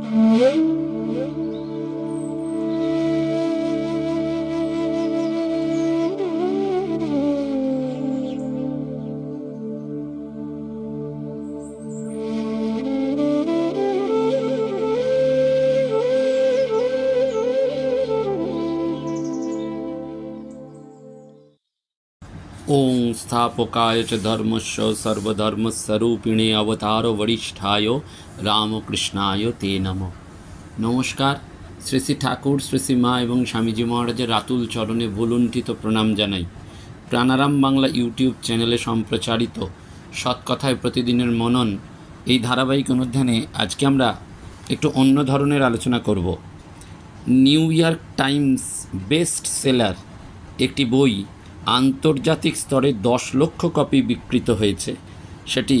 ओं स्थापकाय च धर्मस्य सर्वधर्मस्वरूपिणे अवतारो वरिष्ठाय रामकृष्णाय ते नमः। नमस्कार। শ্রী শ্রী ঠাকুর, শ্রী শ্রী মা এবং স্বামীজি মহারাজের আতুল চরণে ভুলুণ্ঠিত প্রণাম জানাই। প্রাণারাম বাংলা ইউটিউব চ্যানেলে সম্প্রচারিত সৎকথায় প্রতিদিনের মনন এই ধারাবাহিক অনুষ্ঠানে আজকে আমরা একটু অন্য ধরনের আলোচনা করব। New York Times best seller একটি বই আন্তর্জাতিক স্তরে 10 লক্ষ কপি বিক্রিত হয়েছে। সেটি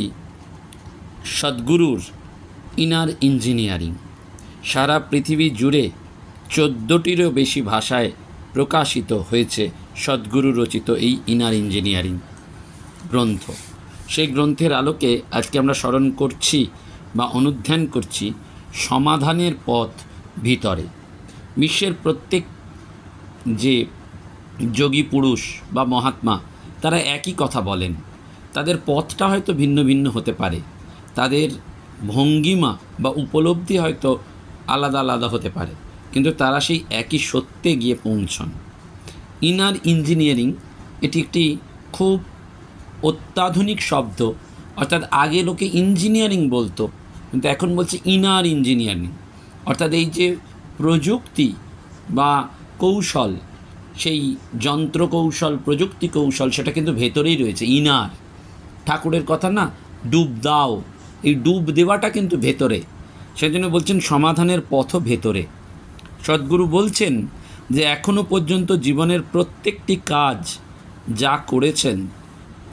সদ্গুরুর ইনার ইঞ্জিনিয়ারিং। সারা পৃথিবী জুড়ে 14টিরও বেশি ভাষায় প্রকাশিত হয়েছে সদ্গুরু রচিত এই ইনার ইঞ্জিনিয়ারিং গ্রন্থ। সেই গ্রন্থের আলোকে আজকে আমরা স্মরণ করছি বা অনুধ্যান করছি সমাধানের পথ ভিতরে। বিশ্বের প্রত্যেক যে যোগী পুরুষ বা মহাত্মা তারা একই কথা বলেন। তাদের পথটা হয়তো ভিন্ন ভিন্ন হতে পারে, তাদের ভঙ্গিমা বা উপলব্ধি হয়তো আলাদা আলাদা হতে পারে, কিন্তু তারা সেই একই সত্যে গিয়ে পৌঁছন। ইনার ইঞ্জিনিয়ারিং এটি একটি খুব অত্যাধুনিক শব্দ, অর্থাৎ আগে লোকে ইঞ্জিনিয়ারিং বলতো, কিন্তু এখন বলছে ইনার ইঞ্জিনিয়ারিং। অর্থাৎ এই যে প্রযুক্তি বা কৌশল, সেই যন্ত্র কৌশল, প্রযুক্তি কৌশল, সেটা কিন্তু ভেতরেই রয়েছে। ইনার, ঠাকুরের কথা না, ডুব দাও, এই ডুব দেওয়াটা কিন্তু ভেতরে। সেজন্য বলছেন সমাধানের পথও ভেতরে। সদ্গুরু বলছেন যে এখনও পর্যন্ত জীবনের প্রত্যেকটি কাজ যা করেছেন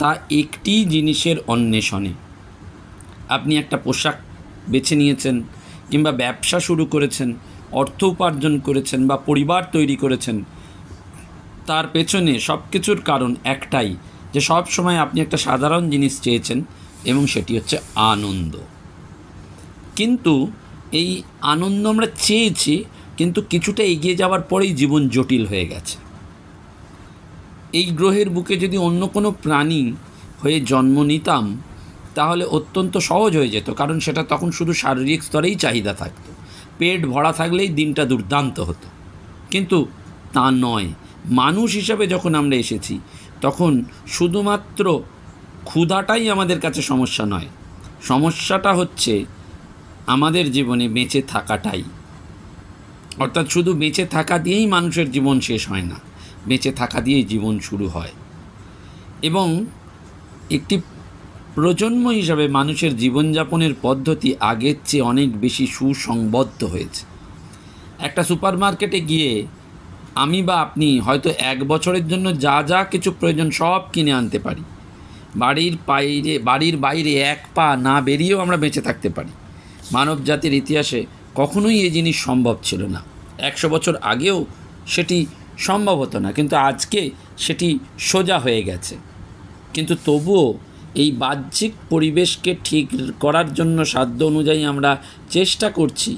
তা একটি জিনিসের অন্বেষণে। আপনি একটা পোশাক বেছে নিয়েছেন, কিংবা ব্যবসা শুরু করেছেন, অর্থ উপার্জন করেছেন, বা পরিবার তৈরি করেছেন, তার পেছনে সব কিছুর কারণ একটাই, যে সব সময় আপনি একটা সাধারণ জিনিস চেয়েছেন, এবং সেটি হচ্ছে আনন্দ। কিন্তু এই আনন্দ আমরা চেয়েছি, কিন্তু কিছুটা এগিয়ে যাওয়ার পরেই জীবন জটিল হয়ে গেছে। এই গ্রহের বুকে যদি অন্য কোনো প্রাণী হয়ে জন্ম নিতাম তাহলে অত্যন্ত সহজ হয়ে যেত, কারণ সেটা তখন শুধু শারীরিক স্তরেই চাহিদা থাকতো, পেট ভরা থাকলেই দিনটা দুর্দান্ত হতো। কিন্তু তা নয়। মানুষ হিসাবে যখন আমরা এসেছি তখন শুধুমাত্র ক্ষুধাটাই আমাদের কাছে সমস্যা নয়, সমস্যাটা হচ্ছে আমাদের জীবনে বেঁচে থাকাটাই। অর্থাৎ শুধু বেঁচে থাকা দিয়েই মানুষের জীবন শেষ হয় না, বেঁচে থাকা দিয়েই জীবন শুরু হয়। এবং একটি প্রজন্ম হিসাবে মানুষের জীবনযাপনের পদ্ধতি আগের চেয়ে অনেক বেশি সুসংবদ্ধ হয়েছে। একটা সুপার মার্কেটে গিয়ে আমি বা আপনি হয়তো 1 বছরের জন্য যা যা কিছু প্রয়োজন সব কিনে আনতে পারি। বাড়ির বাইরে এক পা না বেরিয়েও আমরা বেঁচে থাকতে পারি। মানব জাতির ইতিহাসে কখনোই এই জিনিস সম্ভব ছিল না। 100 বছর আগেও সেটি সম্ভব হতো না, কিন্তু আজকে সেটি সোজা হয়ে গেছে। কিন্তু তবুও এই বাহ্যিক পরিবেশকে ঠিক করার জন্য সাধ্য অনুযায়ী আমরা চেষ্টা করছি,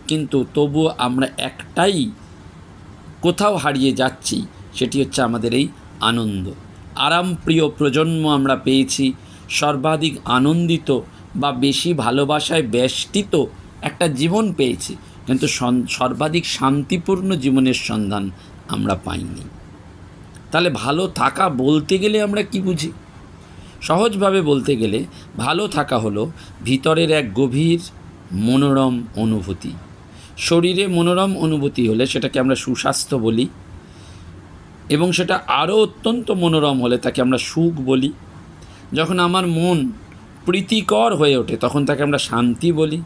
কিন্তু তবুও আমরা একটাই কোথাও হারিয়ে যাচ্ছি, সেটি হচ্ছে আমাদের এই আনন্দ। আরামপ্রিয় প্রজন্ম আমরা পেয়েছি, সর্বাধিক আনন্দিত বা বেশি ভালোবাসায় বেষ্টিত একটা জীবন পেয়েছি, কিন্তু সর্বাধিক শান্তিপূর্ণ জীবনের সন্ধান আমরা পাইনি। তাহলে ভালো থাকা বলতে গেলে আমরা কি বুঝি? সহজভাবে বলতে গেলে ভালো থাকা হলো ভিতরের এক গভীর মনোরম অনুভূতি। শরীরে মনোরম অনুভূতি হলে সেটাকে আমরা সুস্বাস্থ্য বলি, এবং সেটা আরও অত্যন্ত মনোরম হলে তাকে আমরা সুখ বলি। যখন আমার মন প্রীতিকর হয়ে ওঠে তখন তাকে আমরা শান্তি বলি।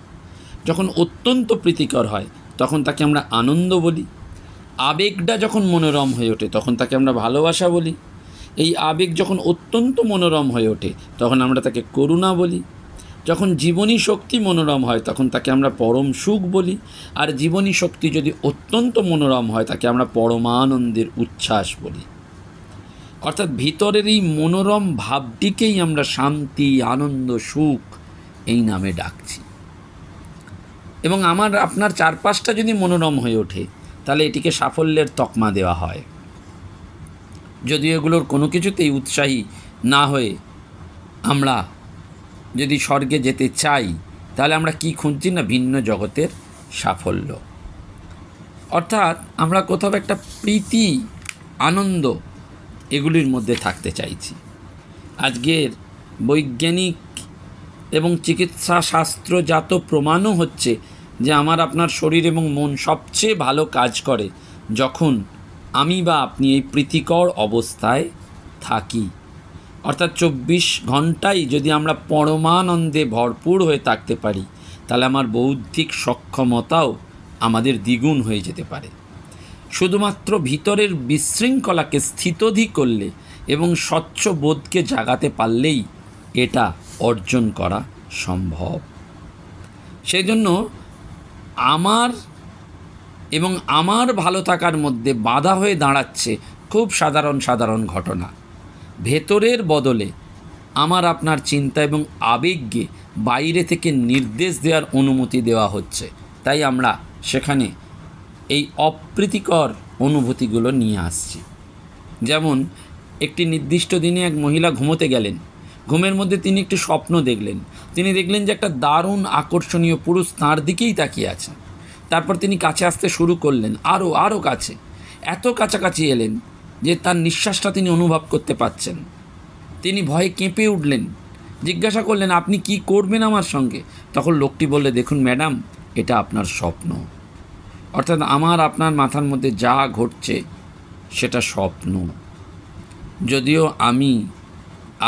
যখন অত্যন্ত প্রীতিকর হয় তখন তাকে আমরা আনন্দ বলি। আবেগটা যখন মনোরম হয়ে ওঠে তখন তাকে আমরা ভালোবাসা বলি। এই আবেগ যখন অত্যন্ত মনোরম হয়ে ওঠে তখন আমরা তাকে করুণা বলি। যখন জীবনী শক্তি মনোরম হয় তখন তাকে আমরা পরম সুখ বলি। আর জীবনী শক্তি যদি অত্যন্ত মনোরম হয় তাকে আমরা পরমানন্দের উচ্ছ্বাস বলি। অর্থাৎ ভিতরের এই মনোরম ভাবটিকেই আমরা শান্তি, আনন্দ, সুখ এই নামে ডাকছি। এবং আমার আপনার চারপাশটা যদি মনোরম হয়ে ওঠে, তাহলে এটিকে সাফল্যের তকমা দেওয়া হয়। যদি এগুলোর কোনো কিছুতেই উৎসাহী না হয়ে আমরা যদি স্বর্গে যেতে চাই, তাহলে আমরা কি খুঁজছি না ভিন্ন জগতের সাফল্য। অর্থাৎ আমরা কোথাও একটা প্রীতি, আনন্দ এগুলির মধ্যে থাকতে চাইছি। আজকের বৈজ্ঞানিক এবং চিকিৎসা শাস্ত্রজাত প্রমাণও হচ্ছে যে আমার আপনার শরীর এবং মন সবচেয়ে ভালো কাজ করে যখন আমি বা আপনি এই প্রীতিকর অবস্থায় থাকি। অর্থাৎ 24 ঘন্টাই যদি আমরা পরমানন্দে ভরপুর হয়ে থাকতে পারি, তাহলে আমার বৌদ্ধিক সক্ষমতাও আমাদের দ্বিগুণ হয়ে যেতে পারে। শুধুমাত্র ভিতরের বিশৃঙ্খলাকে স্থিতধি করলে এবং স্বচ্ছ বোধকে জাগাতে পারলেই এটা অর্জন করা সম্ভব। সেই জন্য আমার ভালো থাকার মধ্যে বাধা হয়ে দাঁড়াচ্ছে খুব সাধারণ ঘটনা। ভেতরের বদলে আমার আপনার চিন্তা এবং আবেগকে বাইরে থেকে নির্দেশ দেওয়ার অনুমতি দেওয়া হচ্ছে, তাই আমরা সেখানে এই অপ্রীতিকর অনুভূতিগুলো নিয়ে আসছি। যেমন একটি নির্দিষ্ট দিনে এক মহিলা ঘুমোতে গেলেন। ঘুমের মধ্যে তিনি একটি স্বপ্ন দেখলেন। তিনি দেখলেন যে একটা দারুণ আকর্ষণীয় পুরুষ তাঁর দিকেই তাকিয়ে আছেন। তারপর তিনি কাছে আসতে শুরু করলেন, আরও কাছে, এত কাছাকাছি এলেন যে তার নিঃশ্বাসটা তিনি অনুভব করতে পাচ্ছেন। তিনি ভয়ে কেঁপে উঠলেন, জিজ্ঞাসা করলেন, আপনি কি করবেন আমার সঙ্গে? তখন লোকটি বললে, দেখুন ম্যাডাম, এটা আপনার স্বপ্ন। অর্থাৎ আমার আপনার মাথার মধ্যে যা ঘটছে সেটা স্বপ্ন। যদিও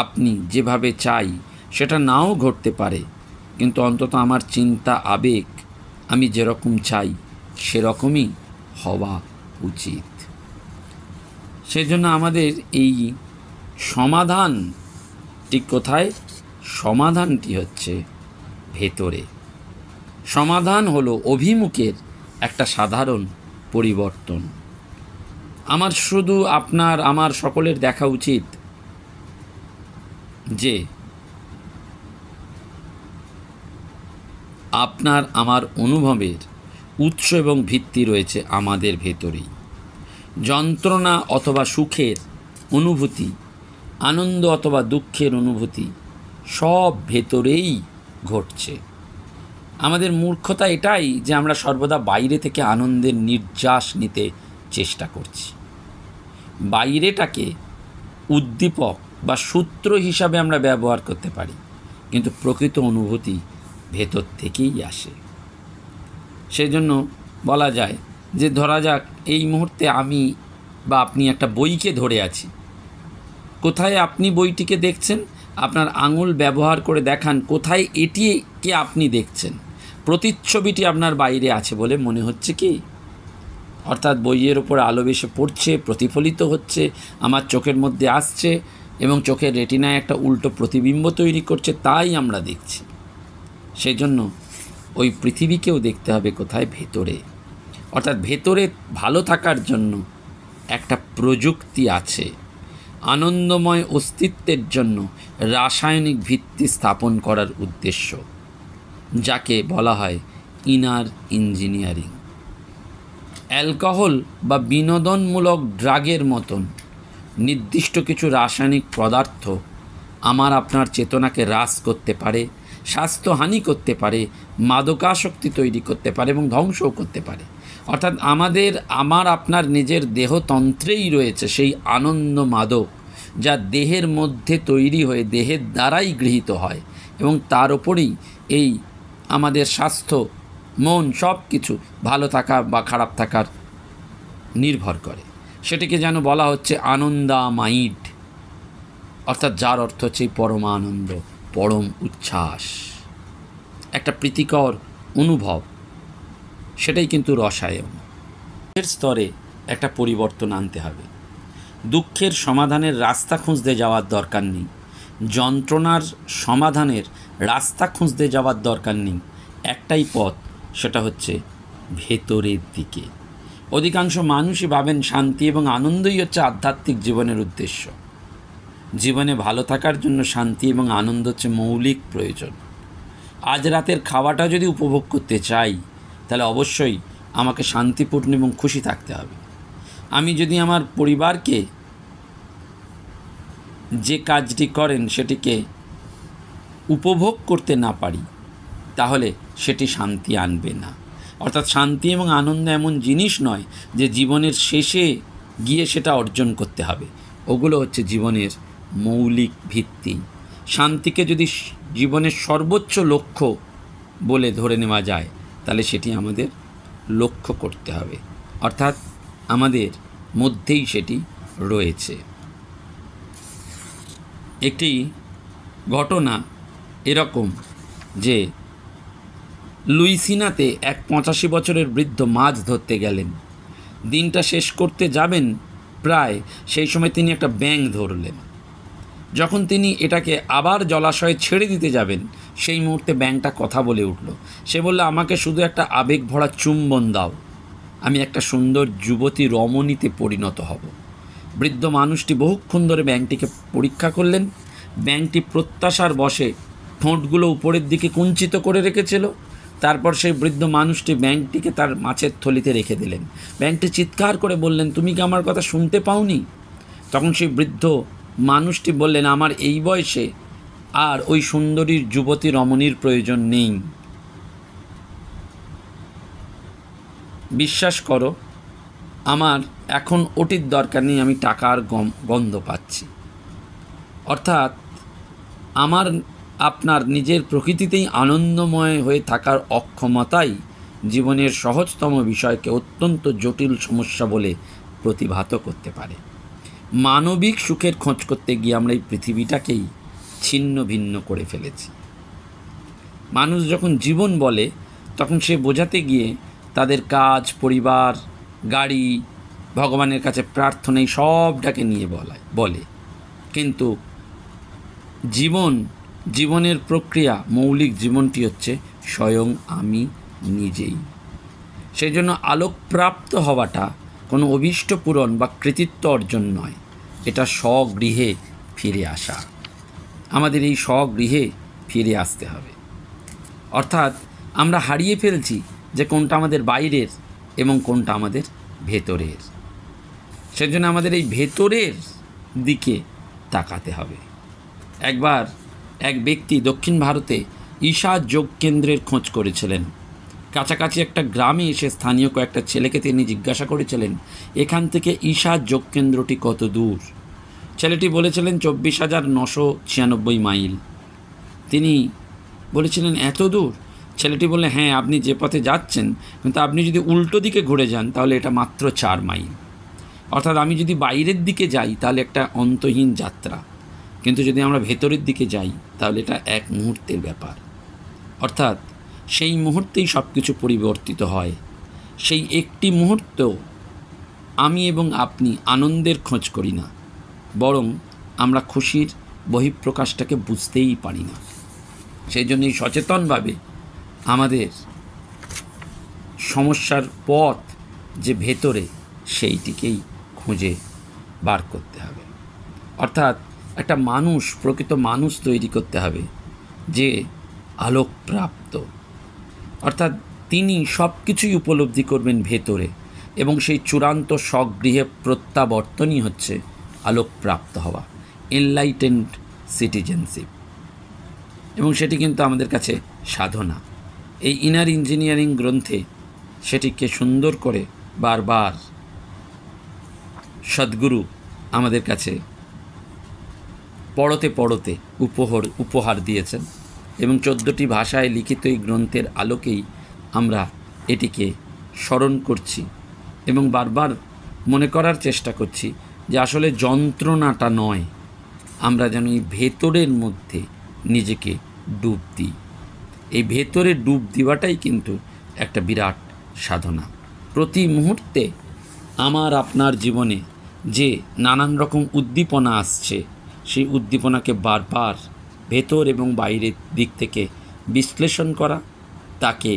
আপনি যেভাবে চাই সেটা নাও ঘটতে পারে, কিন্তু অন্তত আমার চিন্তা আবেগ আমি যেরকম চাই সেরকমই হওয়া উচিত। সেজন্য আমাদের এই সমাধানটি কোথায়? সমাধানটি হচ্ছে ভেতরে। সমাধান হলো অভিমুখের একটা সাধারণ পরিবর্তন। আমার সকলের দেখা উচিত যে আপনার আমার অনুভবের উৎস এবং ভিত্তি রয়েছে আমাদের ভেতরেই। যন্ত্রণা অথবা সুখের অনুভূতি, আনন্দ অথবা দুঃখের অনুভূতি সব ভেতরেই ঘটছে। আমাদের মূর্খতা এটাই যে আমরা সর্বদা বাইরে থেকে আনন্দের নির্যাস নিতে চেষ্টা করছি। বাইরেটাকে উদ্দীপক বা সূত্র হিসাবে আমরা ব্যবহার করতে পারি, কিন্তু প্রকৃত অনুভূতি ভেতর থেকেই আসে। সেই জন্য বলা যায় যে ধরা যাক এই মুহূর্তে আমি বা আপনি একটা বইকে ধরে আছি। কোথায় আপনি বইটিকে দেখছেন? আপনার আঙুল ব্যবহার করে দেখান কোথায় এটিকে আপনি দেখছেন। প্রতিচ্ছবিটি আপনার বাইরে আছে বলে মনে হচ্ছে কি? অর্থাৎ বইয়ের ওপর আলো বেশি পড়ছে, প্রতিফলিত হচ্ছে, আমার চোখের মধ্যে আসছে এবং চোখের রেটিনায় একটা উল্টো প্রতিবিম্ব তৈরি করছে, তাই আমরা দেখছি। সেই জন্য ওই পৃথিবীকেও দেখতে হবে কোথায়? ভেতরে। অর্থাৎ ভেতরে ভালো থাকার জন্য একটা প্রযুক্তি আছে। আনন্দময় অস্তিত্বের জন্য রাসায়নিক ভিত্তি স্থাপন করার উদ্দেশ্য, যাকে বলা হয় ইনার ইঞ্জিনিয়ারিং। অ্যালকোহল বা বিনোদনমূলক ড্রাগের মতন নির্দিষ্ট কিছু রাসায়নিক পদার্থ আমার আপনার চেতনাকে হ্রাস করতে পারে, স্বাস্থ্যহানি করতে পারে, মাদকাসক্তি তৈরি করতে পারে এবং ধ্বংসও করতে পারে। অর্থাৎ আমার আপনার নিজের দেহতন্ত্রেই রয়েছে সেই আনন্দ মাদক, যা দেহের মধ্যে তৈরি হয়ে দেহের দ্বারাই গৃহীত হয় এবং তার উপরেই এই আমাদের স্বাস্থ্য, মন সব কিছু ভালো থাকা বা খারাপ থাকার নির্ভর করে। সেটিকে যেন বলা হচ্ছে আনন্দামাইড, অর্থাৎ যার অর্থ হচ্ছে পরমানন্দ, পরম উচ্ছ্বাস, একটা প্রীতিকর অনুভব। সেটাই কিন্তু রসায়ন। এর স্তরে একটা পরিবর্তন আনতে হবে। দুঃখের সমাধানের রাস্তা খুঁজতে যাওয়ার দরকার নেই, যন্ত্রণার সমাধানের রাস্তা খুঁজতে যাওয়ার দরকার নেই। একটাই পথ, সেটা হচ্ছে ভেতরের দিকে। অধিকাংশ মানুষই ভাবেন শান্তি এবং আনন্দই হচ্ছে আধ্যাত্মিক জীবনের উদ্দেশ্য। জীবনে ভালো থাকার জন্য শান্তি এবং আনন্দ হচ্ছে মৌলিক প্রয়োজন। আজ রাতের খাওয়াটা যদি উপভোগ করতে চাই, তাহলে অবশ্যই আমাকে শান্তিপূর্ণ এবং খুশি থাকতে হবে। আমি যদি আমার পরিবারকে যে কাজটি করেন সেটিকে উপভোগ করতে না পারি, তাহলে সেটি শান্তি আনবে না। অর্থাৎ শান্তি এবং আনন্দ এমন জিনিস নয় যে জীবনের শেষে গিয়ে সেটা অর্জন করতে হবে। ওগুলো হচ্ছে জীবনের মৌলিক ভিত্তি। শান্তিকে যদি জীবনের সর্বোচ্চ লক্ষ্য বলে ধরে নেওয়া যায়, তাহলে সেটি আমাদের লক্ষ্য করতে হবে, অর্থাৎ আমাদের মধ্যেই সেটি রয়েছে। একটি ঘটনা এরকম যে লুইসিনাতে এক 85 বছরের বৃদ্ধ মাছ ধরতে গেলেন। দিনটা শেষ করতে যাবেন প্রায়, সেই সময় তিনি একটা ব্যাঙ ধরলেন। যখন তিনি এটাকে আবার জলাশয়ে ছেড়ে দিতে যাবেন, সেই মুহূর্তে ব্যাঙটা কথা বলে উঠল। সে বলল, আমাকে শুধু একটা আবেগ ভরা চুম্বন দাও, আমি একটা সুন্দর যুবতী রমণীতে পরিণত হব। বৃদ্ধ মানুষটি বহুক্ষণ ধরে ব্যাঙটিকে পরীক্ষা করলেন। ব্যাঙটি প্রত্যাশার বশে ঠোঁটগুলো উপরের দিকে কুঞ্চিত করে রেখেছিল। তারপর সেই বৃদ্ধ মানুষটি ব্যাঙটিকে তার মাছের থলিতে রেখে দিলেন। ব্যাঙটি চিৎকার করে বললেন, তুমি কি আমার কথা শুনতে পাওনি? তখন সেই বৃদ্ধ মানুষটি বললেন, আমার এই বয়সে আর ওই সুন্দরী যুবতী রমণীর প্রয়োজন নেই। বিশ্বাস করো, আমার এখন ওটির দরকার নেই, আমি টাকার গন্ধ পাচ্ছি। অর্থাৎ আমার আপনার নিজের প্রকৃতিতেই আনন্দময় হয়ে থাকার অক্ষমতাই জীবনের সহজতম বিষয়কে অত্যন্ত জটিল সমস্যা বলে প্রতিভাত করতে পারে। মানবিক সুখের খোঁজ করতে গিয়ে আমরা এই পৃথিবীটাকেই ছিন্ন ভিন্ন করে ফেলেছি। মানুষ যখন জীবন বলে, তখন সে বোঝাতে গিয়ে তাদের কাজ, পরিবার, গাড়ি, ভগবানের কাছে প্রার্থনা এই সবটাকে নিয়ে বলে। কিন্তু জীবনের প্রক্রিয়া, মৌলিক জীবনটি হচ্ছে স্বয়ং আমি নিজেই। সেই জন্য আলোকপ্রাপ্ত হওয়াটা কোনো অভীষ্ট পূরণ বা কৃতিত্ব অর্জন নয়, এটা স্বগৃহে ফিরে আসা। আমাদের এই স্বগৃহে ফিরে আসতে হবে। অর্থাৎ আমরা হারিয়ে ফেলছি যে কোনটা আমাদের বাইরের এবং কোনটা আমাদের ভেতরের। সেজন্য আমাদের এই ভেতরের দিকে তাকাতে হবে। একবার এক ব্যক্তি দক্ষিণ ভারতে ঈশা যোগ কেন্দ্রের খোঁজ করেছিলেন। কাছাকাছি একটা গ্রামে এসে স্থানীয় কয়েকটা ছেলেকে তিনি জিজ্ঞাসা করেছিলেন, এখান থেকে ঈশা যোগ কেন্দ্রটি কত দূর? ছেলেটি বলেছিলেন 24,996 মাইল। তিনি বলেছিলেন, এত দূর? ছেলেটি বললেন, হ্যাঁ, আপনি যে পথে যাচ্ছেন, কিন্তু আপনি যদি উল্টো দিকে ঘুরে যান তাহলে এটা মাত্র 4 মাইল। অর্থাৎ আমি যদি বাইরের দিকে যাই তাহলে একটা অন্তহীন যাত্রা, কিন্তু যদি আমরা ভেতরের দিকে যাই তাহলে এটা এক মুহূর্তের ব্যাপার। অর্থাৎ সেই মুহূর্তেই সব কিছু পরিবর্তিত হয়। সেই একটি মুহূর্ত আমি এবং আপনি আনন্দের খোঁজ করি না, বরং আমরা খুশির বহিঃপ্রকাশটাকে বুঝতেই পারি না। সেই জন্যই সচেতনভাবে আমাদের সমস্যার পথ যে ভেতরে, সেইটিকেই খুঁজে বার করতে হবে। অর্থাৎ একটা মানুষ, প্রকৃত মানুষ তৈরি করতে হবে যে আলোকপ্রাপ্ত। অর্থাৎ তিনি সব কিছুই উপলব্ধি করবেন ভেতরে, এবং সেই চূড়ান্ত স্বগৃহে প্রত্যাবর্তনই হচ্ছে আলোকপ্রাপ্ত হওয়া, এনলাইটেন্ড সিটিজেনশিপ। এবং সেটি কিন্তু আমাদের কাছে সাধনা। এই ইনার ইঞ্জিনিয়ারিং গ্রন্থে সেটিকে সুন্দর করে বারবার সদ্গুরু আমাদের কাছে পড়তে পড়তে উপহার দিয়েছেন, এবং 14টি ভাষায় লিখিত এই গ্রন্থের আলোকেই আমরা এটিকে স্মরণ করছি এবং বারবার মনে করার চেষ্টা করছি যে আসলে যন্ত্রণাটা নয়, আমরা যেন এই ভেতরের মধ্যে নিজেকে ডুব দিই। এই ভেতরে ডুব দেওয়াটাই কিন্তু একটা বিরাট সাধনা। প্রতি মুহূর্তে আমার আপনার জীবনে যে নানান রকম উদ্দীপনা আসছে, সেই উদ্দীপনাকে বারবার ভেতর এবং বাইরের দিক থেকে বিশ্লেষণ করা, তাকে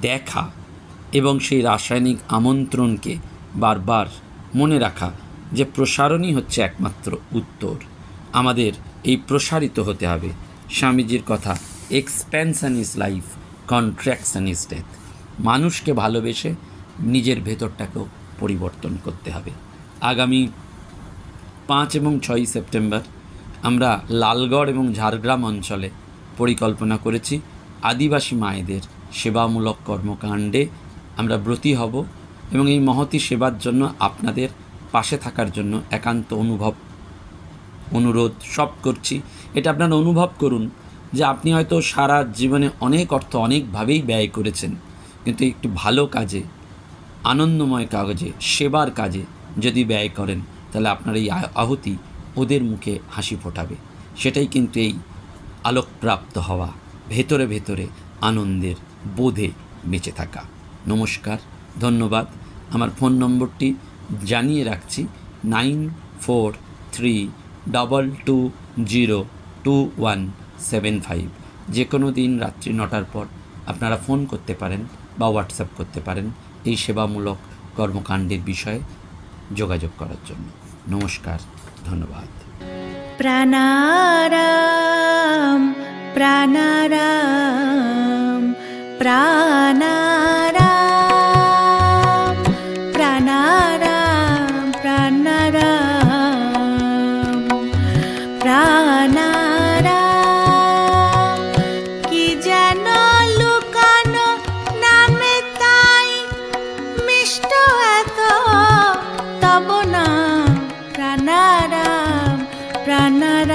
দেখা এবং সেই রাসায়নিক আমন্ত্রণকে বারবার মনে রাখা যে প্রসারণই হচ্ছে একমাত্র উত্তর। আমাদের এই প্রসারিত হতে হবে। স্বামীজির কথা expansion is life, contraction is death. মানুষকে ভালোবেসে নিজের ভেতরটাকেও পরিবর্তন করতে হবে। আগামী 5 এবং 6 সেপ্টেম্বর আমরা লালগড় এবং ঝাড়গ্রাম অঞ্চলে পরিকল্পনা করেছি আদিবাসী মায়েদের সেবামূলক কর্মকাণ্ডে আমরা ব্রতী হব এবং এই মহতী সেবার জন্য আপনাদের পাশে থাকার জন্য একান্ত অনুরোধ সব করছি। এটা আপনারা অনুভব করুন যে আপনি হয়তো সারা জীবনে অনেক অর্থ অনেকভাবেই ব্যয় করেছেন, কিন্তু একটু ভালো কাজে, আনন্দময় কাজে, সেবার কাজে যদি ব্যয় করেন তাহলে আপনার এই আহুতি ওদের মুখে হাসি ফোটাবে। সেটাই কিন্তু এই আলোকপ্রাপ্ত হওয়া, ভেতরে ভেতরে আনন্দের বোধে বেঁচে থাকা। নমস্কার, ধন্যবাদ। আমার ফোন নম্বরটি জানিয়ে রাখছি 9432202175। যে কোনো দিন রাত্রি 9টার পর আপনারা ফোন করতে পারেন বা হোয়াটসঅ্যাপ করতে পারেন এই সেবামূলক কর্মকাণ্ডের বিষয়ে যোগাযোগ করার জন্য। নমস্কার, ধন্যবাদ। প্রাণারাম প্রাণারাম প্রাণারাম প্রাণারাম প্রাণারাম প্রাণারাম। কি যেন লুকানো নামে তাই মিষ্ট এত তব নাম প্রাণারাম প্রাণারাম।